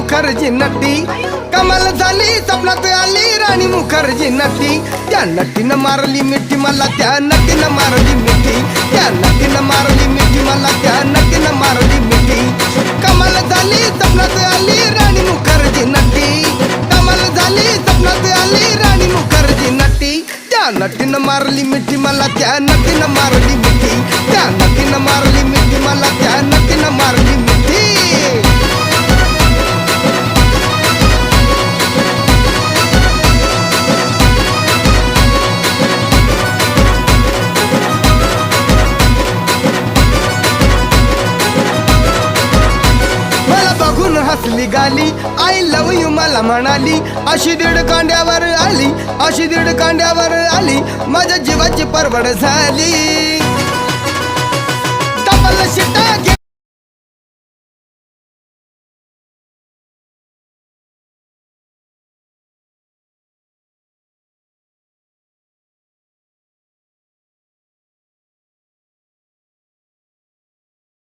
मुखर्जी नटी कमाल झाली स्वप्नात आली राणी मुखर्जी नटी त्या नटीनं मारली मिठी मला त्या नटीनं मारली मिठी त्या नटीनं मारली मिठी मला त्या नटीनं मारली मिठी कमाल झाली स्वप्नात आली राणी मुखर्जी नटी कमाल झाली स्वप्नात आली राणी मुखर्जी नटी त्या नटीनं मारली मिठी मला त्या नटीनं मारली मिठी त्या नटीनं मारली मिठी मला त्या नटीनं मारली मिठी हसली गाली आय लव यू मला म्हणाली अशी दीड कांड्यावर आली अशी दीड कांड्यावर आली माझ्या जीवाची परवड झाली डबल शिटा